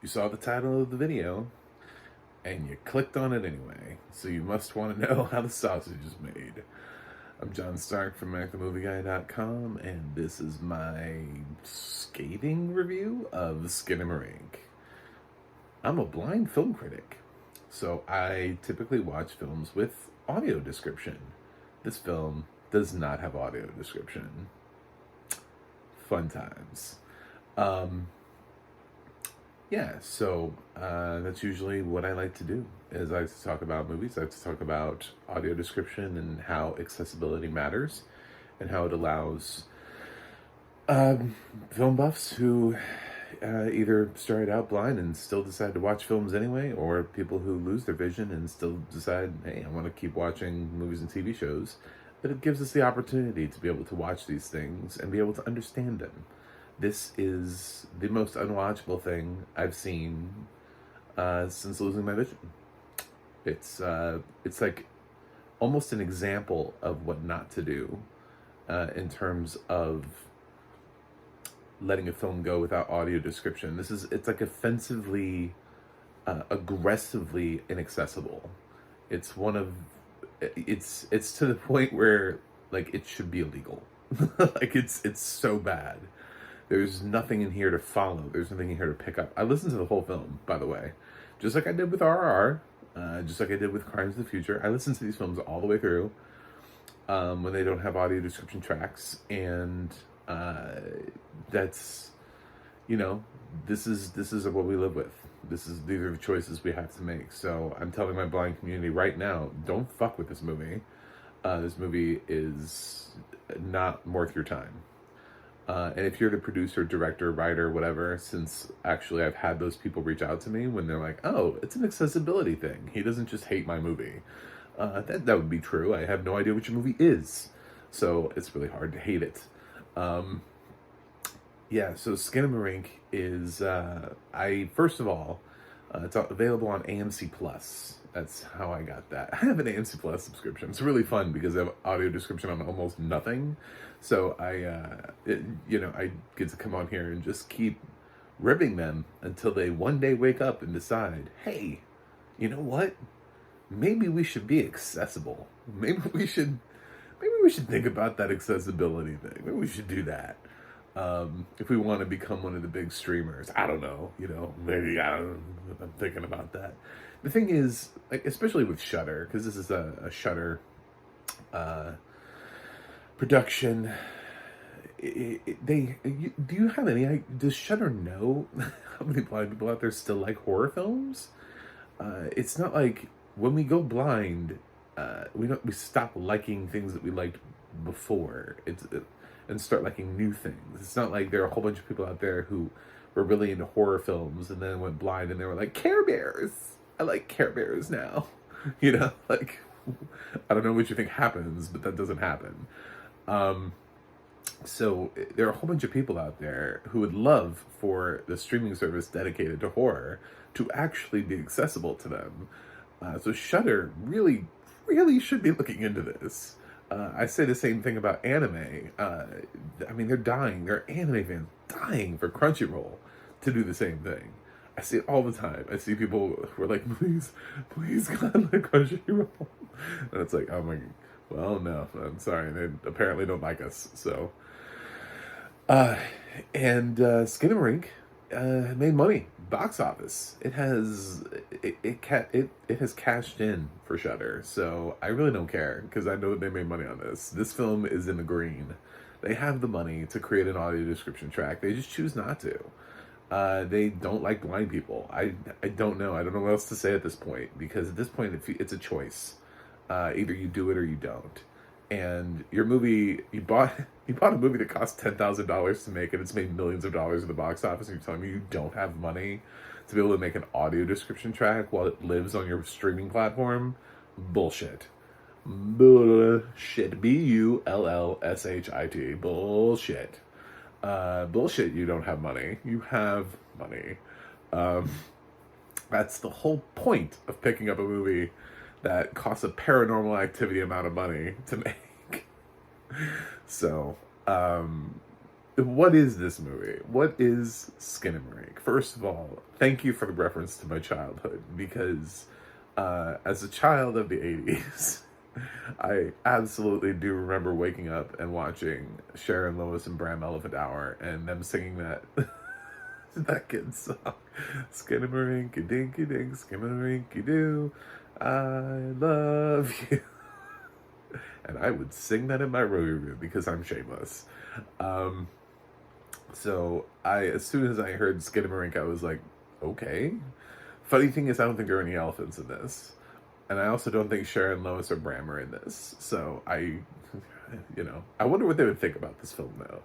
You saw the title of the video, and you clicked on it anyway, so you must want to know how the sausage is made. I'm John Stark from MacTheMovieGuy.com, and this is my skating review of Skinamarink. I'm a blind film critic, so I typically watch films with audio description. This film does not have audio description. Fun times. That's usually what I like to do, is I like to talk about movies. I like to talk about audio description and how accessibility matters and how it allows film buffs who either started out blind and still decide to watch films anyway, or people who lose their vision and still decide, hey, I want to keep watching movies and TV shows, that it gives us the opportunity to be able to watch these things and be able to understand them. This is the most unwatchable thing I've seen since losing my vision. It's like almost an example of what not to do in terms of letting a film go without audio description. It's like offensively, aggressively inaccessible. It's to the point where like it should be illegal. Like it's so bad. There's nothing in here to follow. There's nothing in here to pick up. I listened to the whole film, by the way, just like I did with RRR, just like I did with Crimes of the Future. I listened to these films all the way through when they don't have audio description tracks, and that's, this is what we live with. These are the choices we have to make. So I'm telling my blind community right now, don't fuck with this movie. This movie is not worth your time. And if you're the producer, director, writer, whatever, since actually I've had those people reach out to me when they're like, oh, it's an accessibility thing. He doesn't just hate my movie. That would be true. I have no idea what your movie is. So it's really hard to hate it. So Skinamarink is, first of all, it's available on AMC Plus. That's how I got that. I have an AMC Plus subscription. It's really fun because I have audio description on almost nothing. So I get to come on here and just keep ribbing them until they one day wake up and decide, hey, you know what? Maybe we should be accessible. Maybe we should think about that accessibility thing. Maybe we should do that. If we want to become one of the big streamers, I don't know, maybe I'm thinking about that. The thing is, like, especially with Shudder, because this is a Shudder production. Does Shudder know how many blind people out there still like horror films? It's not like when we go blind, we stop liking things that we liked before. And start liking new things. It's not like there are a whole bunch of people out there who were really into horror films and then went blind and they were like, Care Bears! I like Care Bears now. Like, I don't know what you think happens, but that doesn't happen. So there are a whole bunch of people out there who would love for the streaming service dedicated to horror to actually be accessible to them. So Shudder really, really should be looking into this. I say the same thing about anime. They're dying. They're anime fans dying for Crunchyroll to do the same thing. I see it all the time. I see people who are like, please, God, let Crunchyroll. And it's like, oh my, well, no, I'm sorry. They apparently don't like us. So, Skinamarink made money. Box office. It has cashed in for Shudder, so I really don't care because I know that they made money on this. This film is in the green. They have the money to create an audio description track. They just choose not to. They don't like blind people. I don't know. I don't know what else to say at this point, because at this point it's a choice. Either you do it or you don't. And your movie, you bought a movie that cost $10,000 to make, and it's made millions of dollars at the box office, and you're telling me you don't have money to be able to make an audio description track while it lives on your streaming platform? Bullshit. Bullshit. Bullshit. Bullshit. Bullshit. You don't have money. You have money. That's the whole point of picking up a movie that costs a Paranormal Activity amount of money to make. So, what is this movie? What is Skinamarink? First of all, thank you for the reference to my childhood, because as a child of the 80s, I absolutely do remember waking up and watching Sharon Lois and Bram Elephant Hour and them singing that that kid's song. Skinamarink dinky dink, skinamarink doo, I love you. And I would sing that in my room because I'm shameless. So as soon as I heard Skinamarink, I was like, okay. Funny thing is, I don't think there are any elephants in this. And I also don't think Sharon, Lois, or Bram are in this. So I wonder what they would think about this film, though.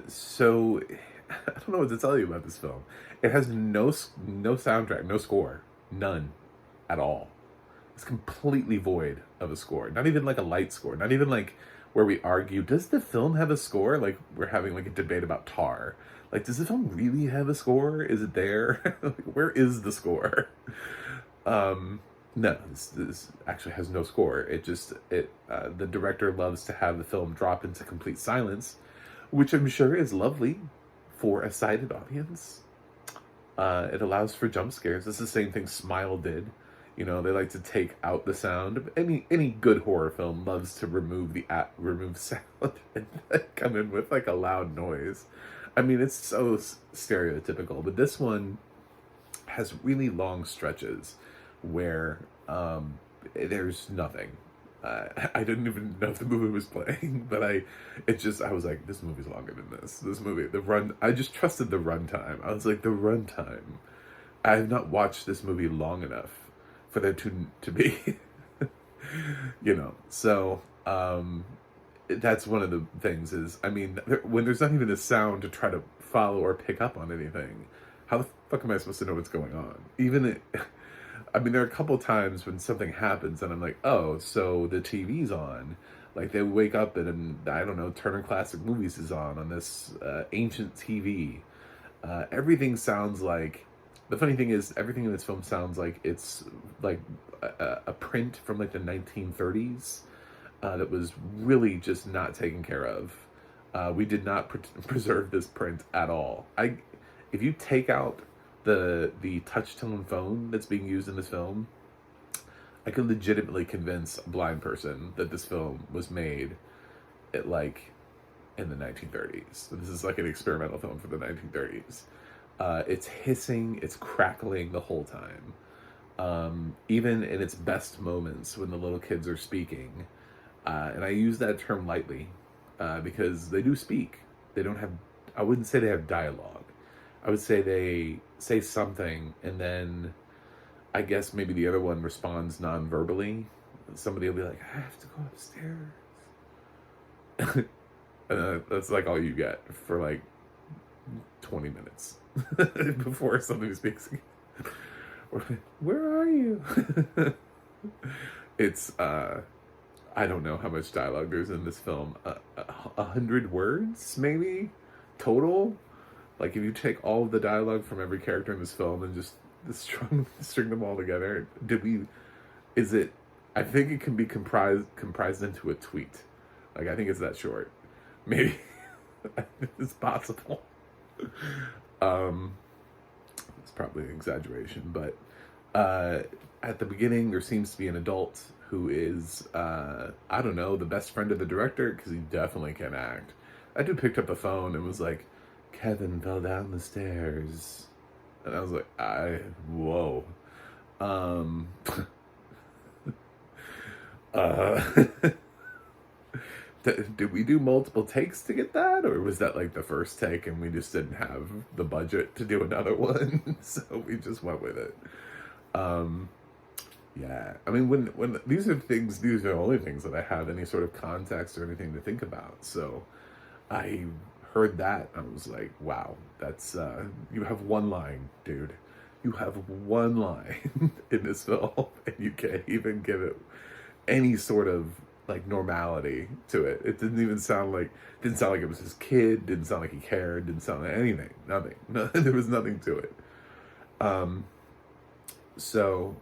So I don't know what to tell you about this film. It has no soundtrack, no score, none at all. It's completely void of a score. Not even like a light score. Not even like where we argue, does the film have a score? Like we're having like a debate about Tar. Like, does the film really have a score? Is it there? Where is the score? No, this actually has no score. The director loves to have the film drop into complete silence, which I'm sure is lovely for a sighted audience. It allows for jump scares. It's the same thing Smile did. You know, they like to take out the sound. Any good horror film loves to remove sound and come in with like a loud noise. I mean, it's so stereotypical, but this one has really long stretches where there's nothing. I didn't even know if the movie was playing, but I was like, this movie's longer than this. This movie, I just trusted the runtime. I was like, the runtime. I have not watched this movie long enough for there to be, so, that's one of the things is, I mean, when there's not even a sound to try to follow or pick up on anything, how the fuck am I supposed to know what's going on? I mean, there are a couple times when something happens and I'm like, oh, so the TV's on. Like, they wake up and I don't know, Turner Classic Movies is on this ancient TV. Everything sounds like, the funny thing is, everything in this film sounds like it's like a print from like the 1930s that was really just not taken care of. We did not preserve this print at all. If you take out the touch-tone phone that's being used in this film, I could legitimately convince a blind person that this film was made in the 1930s. This is like an experimental film for the 1930s. It's hissing, it's crackling the whole time. Even in its best moments when the little kids are speaking, and I use that term lightly, because they do speak. They don't have, I wouldn't say they have dialogue. I would say they say something, and then I guess maybe the other one responds non-verbally. Somebody will be like, I have to go upstairs. And that's like all you get for like 20 minutes before somebody speaks again. Where are you? It's, I don't know how much dialogue there's in this film. 100 words, maybe, total? Like, if you take all of the dialogue from every character in this film and just string them all together, I think it can be comprised into a tweet. Like, I think it's that short. Maybe. It's possible. It's probably an exaggeration, but at the beginning, there seems to be an adult who is, I don't know, the best friend of the director, because he definitely can act. That dude picked up the phone and was like, Kevin fell down the stairs. And I was like, whoa. Did we do multiple takes to get that? Or was that like the first take and we just didn't have the budget to do another one? So we just went with it. Yeah. I mean, when these are the only things that I have any sort of context or anything to think about. So I heard that. I was like, wow, that's, you have one line, dude. You have one line in this film and you can't even give it any sort of like normality to it. It didn't sound like it was his kid, didn't sound like he cared, didn't sound like anything, nothing. No, there was nothing to it. So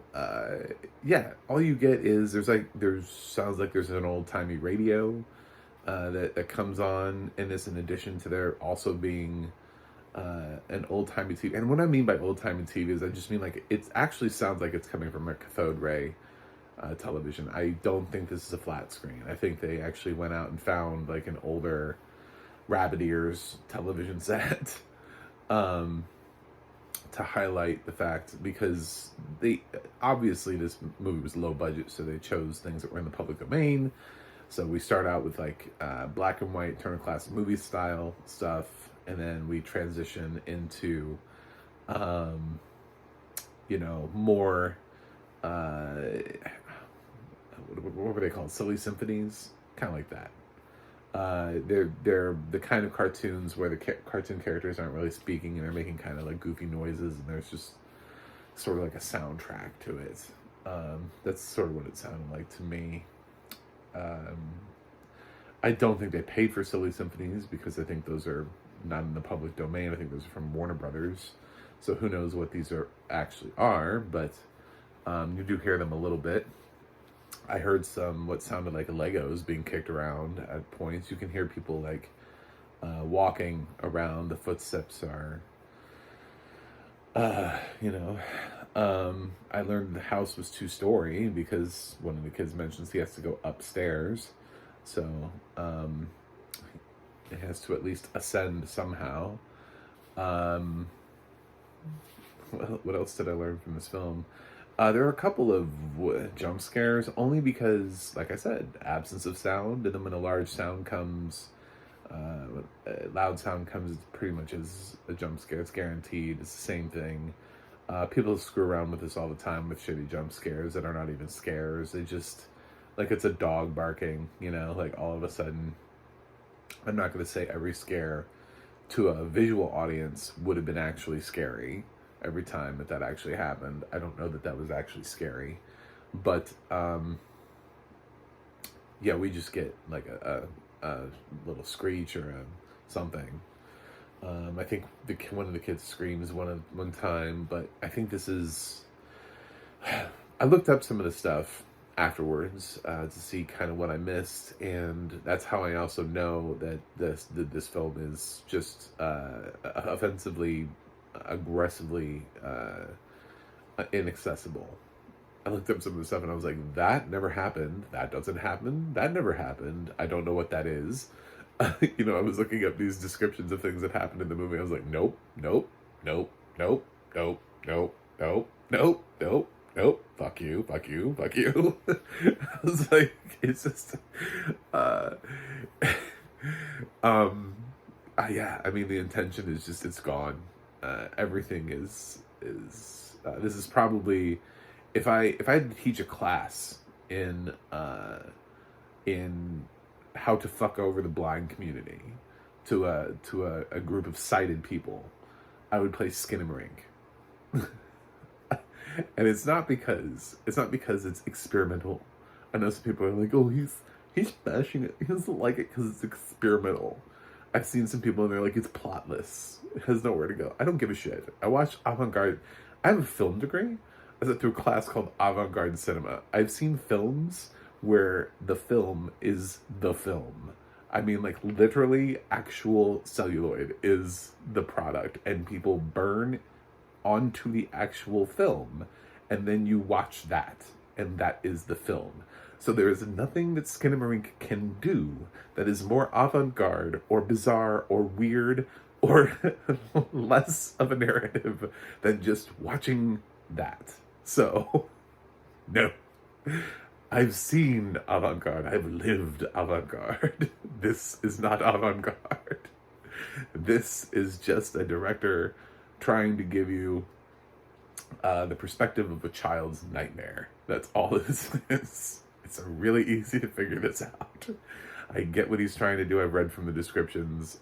yeah, all you get is sounds like there's an old-timey radio. that comes on in this, in addition to there also being an old-timey TV. And what I mean by old-timey TV is I just mean like it actually sounds like it's coming from a cathode ray television. I don't think this is a flat screen. I think they actually went out and found like an older rabbit ears television set to highlight the fact, because they obviously this movie was low budget, so they chose things that were in the public domain. So we start out with like black and white Turner Classic movie style stuff, and then we transition into you know, more what were they called? Silly symphonies, kind of like that. They're the kind of cartoons where the cartoon characters aren't really speaking and they're making kind of like goofy noises, and there's just sort of like a soundtrack to it. That's sort of what it sounded like to me. I don't think they paid for Silly Symphonies because I think those are not in the public domain. I think those are from Warner Brothers. So who knows what these actually are, but you do hear them a little bit. I heard some what sounded like Legos being kicked around at points. You can hear people like walking around. The footsteps are, you know. I learned the house was 2-story because one of the kids mentions he has to go upstairs. So it has to at least ascend somehow. What else did I learn from this film? There are a couple of jump scares, only because, like I said, absence of sound, and then when a large sound comes, loud sound comes pretty much as a jump scare. It's guaranteed. It's the same thing. People screw around with this all the time with shitty jump scares that are not even scares. They just, like, it's a dog barking, you know, like all of a sudden. I'm not going to say every scare to a visual audience would have been actually scary every time that actually happened. I don't know that was actually scary, but yeah, we just get like a little screech or something. I think one of the kids screams one time, but I think this is. I looked up some of the stuff afterwards to see kind of what I missed, and that's how I also know that this film is just offensively, aggressively inaccessible. I looked up some of the stuff and I was like, that never happened. That doesn't happen. That never happened. I don't know what that is. You know, I was looking up these descriptions of things that happened in the movie. I was like, nope, nope, nope, nope, nope, nope, nope, nope, nope, nope, fuck you, fuck you, fuck you. I was like, it's just, yeah, I mean, the intention is just, it's gone. Everything is this is probably, if I had to teach a class in how to fuck over the blind community to a group of sighted people, I would play Skinamarink. And it's not because it's experimental. I know some people are like, oh, he's bashing it. He doesn't like it because it's experimental. I've seen some people and they're like, it's plotless. It has nowhere to go. I don't give a shit. I watch avant-garde. I have a film degree. I went through a class called avant-garde cinema. I've seen films where the film is the film. I mean, like, literally actual celluloid is the product, and people burn onto the actual film, and then you watch that, and that is the film. So there is nothing that Skinamarink can do that is more avant-garde or bizarre or weird or less of a narrative than just watching that. So, no. I've seen avant-garde. I've lived avant-garde. This is not avant-garde. This is just a director trying to give you the perspective of a child's nightmare. That's all this is. It's really easy to figure this out. I get what he's trying to do. I've read from the descriptions.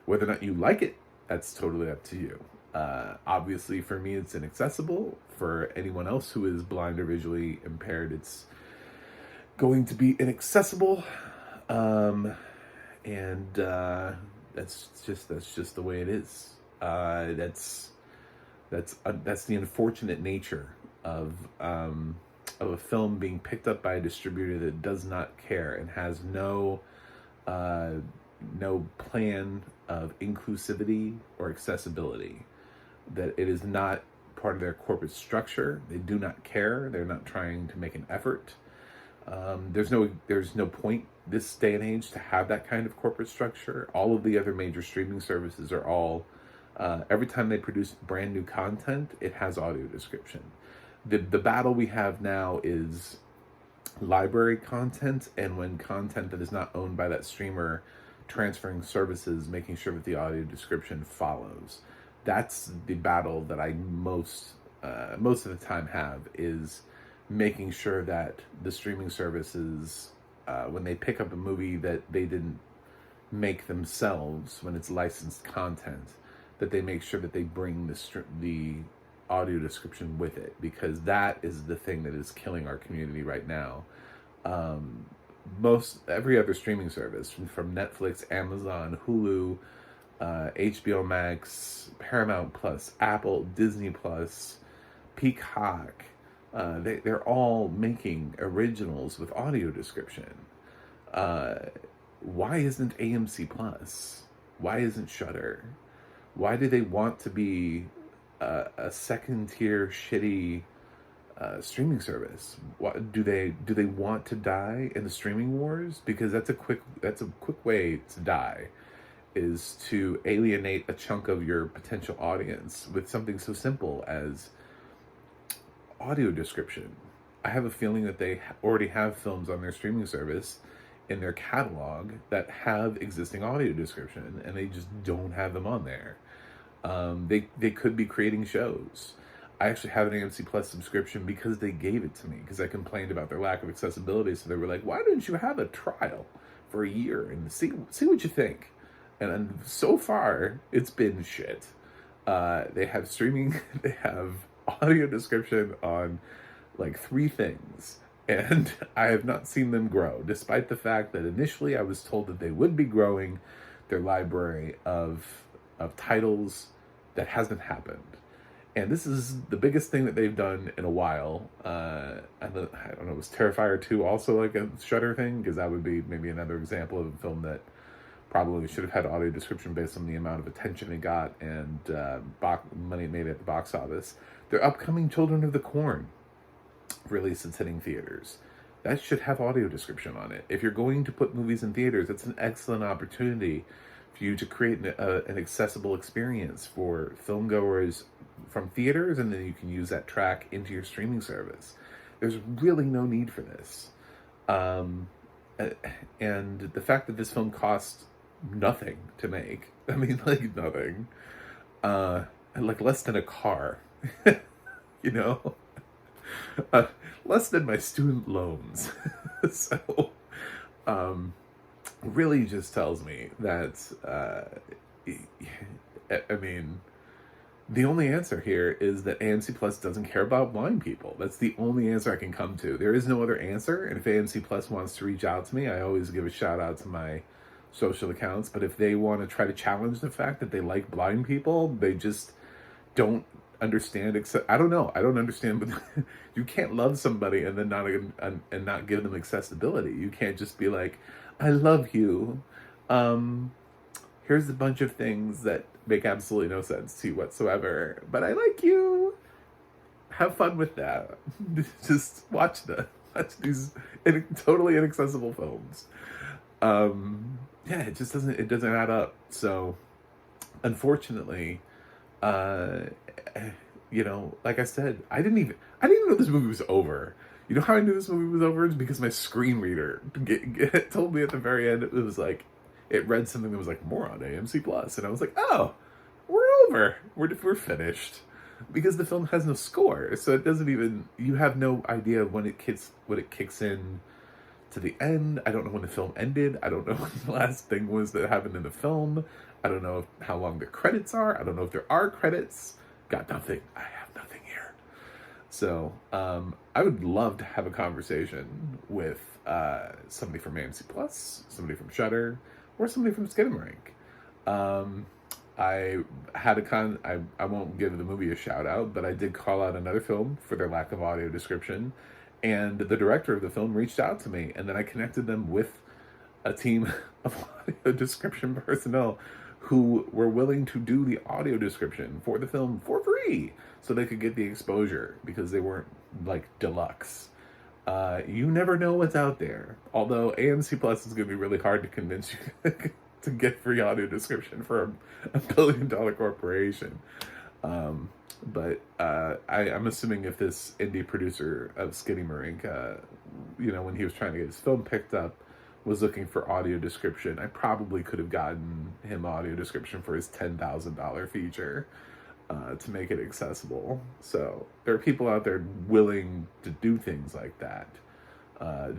Whether or not you like it, that's totally up to you. Obviously, for me, it's inaccessible. For anyone else who is blind or visually impaired, it's going to be inaccessible. And that's just the way it is. That's the unfortunate nature of a film being picked up by a distributor that does not care and has no uh, no plan of inclusivity or accessibility, that it is not part of their corporate structure. They do not care. They're not trying to make an effort. There's no point this day and age to have that kind of corporate structure. All of the other major streaming services are all, every time they produce brand new content, it has audio description. The battle we have now is library content, and when content that is not owned by that streamer transferring services, making sure that the audio description follows. That's the battle that I most of the time have, is making sure that the streaming services, when they pick up a movie that they didn't make themselves, when it's licensed content, that they make sure that they bring the audio description with it, because that is the thing that is killing our community right now. Every other streaming service, from Netflix, Amazon, Hulu, HBO Max, Paramount Plus, Apple, Disney Plus, Peacock, they're all making originals with audio description. Why isn't AMC Plus? Why isn't Shudder? Why do they want to be a second tier shitty streaming service? What do they want to die in the streaming wars? Because that's a quick way to die, is to alienate a chunk of your potential audience with something so simple as audio description. I have a feeling that they already have films on their streaming service in their catalog that have existing audio description, and they just don't have them on there. They could be creating shows. I actually have an AMC Plus subscription because they gave it to me, because I complained about their lack of accessibility. So they were like, why didn't you have a trial for a year and see what you think? And so far, it's been shit. They have streaming, they have audio description on like 3 things, and I have not seen them grow, despite the fact that initially I was told that they would be growing their library of titles. That hasn't happened. And this is the biggest thing that they've done in a while. I don't know, was Terrifier 2 also like a Shudder thing? Because that would be maybe another example of a film that probably should have had audio description based on the amount of attention it got and money it made at the box office. Their upcoming Children of the Corn release that's hitting theaters, that should have audio description on it. If you're going to put movies in theaters, it's an excellent opportunity for you to create an accessible experience for film goers from theaters, and then you can use that track into your streaming service. There's really no need for this. And the fact that this film cost nothing to make, I mean, like nothing, like less than a car, you know, less than my student loans. So, really just tells me that, I mean, the only answer here is that AMC Plus doesn't care about blind people. That's the only answer I can come to. There is no other answer. And if AMC Plus wants to reach out to me, I always give a shout out to my social accounts. But if they want to try to challenge the fact that they like blind people, they just don't understand. I don't know. I don't understand. But you can't love somebody and then not give them accessibility. You can't just be like, I love you. Here's a bunch of things that make absolutely no sense to you whatsoever, but I like you. Have fun with that. Just watch these totally inaccessible films. Yeah, it just doesn't add up. So, unfortunately, you know, like I said, I didn't even know this movie was over. You know how I knew this movie was over? It's because my screen reader told me at the very end. It was like, it read something that was like, more on AMC Plus, and I was like, oh, we're over. We're finished, because the film has no score, so it doesn't even. You have no idea when it kicks in to the end. I don't know when the film ended. I don't know what the last thing was that happened in the film. I don't know how long the credits are. I don't know if there are credits. Got nothing. I have nothing here. So I would love to have a conversation with somebody from AMC Plus, somebody from Shudder, or somebody from Skinamarink. I had I won't give the movie a shout out, but I did call out another film for their lack of audio description, and the director of the film reached out to me, and then I connected them with a team of audio description personnel who were willing to do the audio description for the film for free so they could get the exposure because they weren't like deluxe. You never know what's out there. Although AMC Plus is going to be really hard to convince you to get free audio description for a billion-dollar corporation. But I'm assuming if this indie producer of Skinamarink, when he was trying to get his film picked up, was looking for audio description, I probably could have gotten him audio description for his $10,000 feature to make it accessible. So there are people out there willing to do things like that.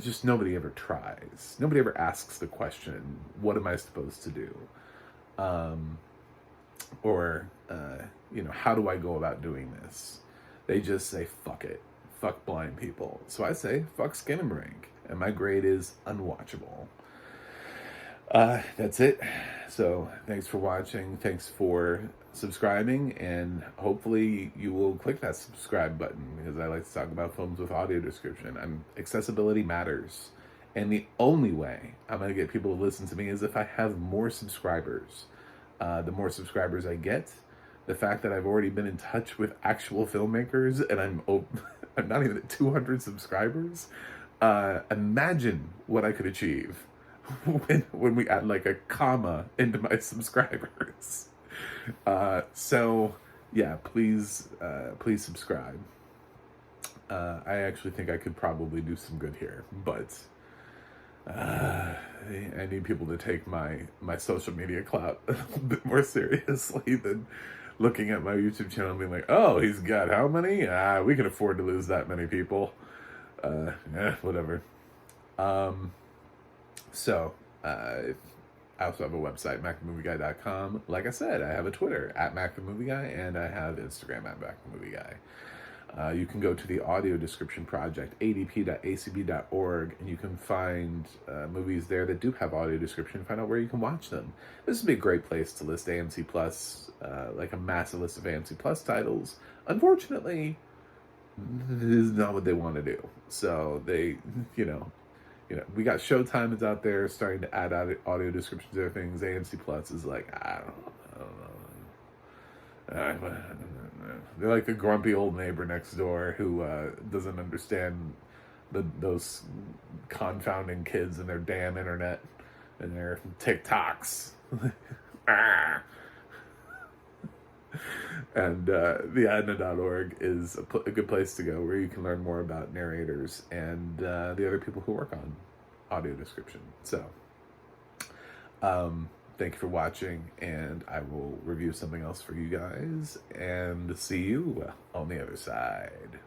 Just nobody ever tries. Nobody ever asks the question, what am I supposed to do? Or how do I go about doing this? They just say, fuck it. Fuck blind people. So I say, fuck Skinamarink. And my grade is unwatchable. That's it. So thanks for watching. Thanks for subscribing. And hopefully you will click that subscribe button because I like to talk about films with audio description. Accessibility matters. And the only way I'm going to get people to listen to me is if I have more subscribers. The more subscribers I get, the fact that I've already been in touch with actual filmmakers and I'm not even at 200 subscribers. Imagine what I could achieve when we add like a comma into my subscribers. So yeah, please subscribe. I actually think I could probably do some good here, but I need people to take my social media clout a little bit more seriously than looking at my YouTube channel and being like, oh, he's got how many? We can afford to lose that many people. Whatever. So I also have a website, MacTheMovieGuy.com. Like I said, I have a Twitter, @MacTheMovieGuy, and I have Instagram, @MacTheMovieGuy. You can go to the audio description project, adp.acb.org, and you can find movies there that do have audio description, find out where you can watch them. This would be a great place to list AMC Plus, like a massive list of AMC Plus titles. Unfortunately, this is not what they want to do. So they, we got Showtime is out there starting to add audio descriptions to their things. AMC Plus is like, I don't know. They're like the grumpy old neighbor next door who doesn't understand those confounding kids and their damn internet and their TikToks. And the adna.org is a good place to go where you can learn more about narrators and the other people who work on audio description. So thank you for watching, and I will review something else for you guys, and see you on the other side.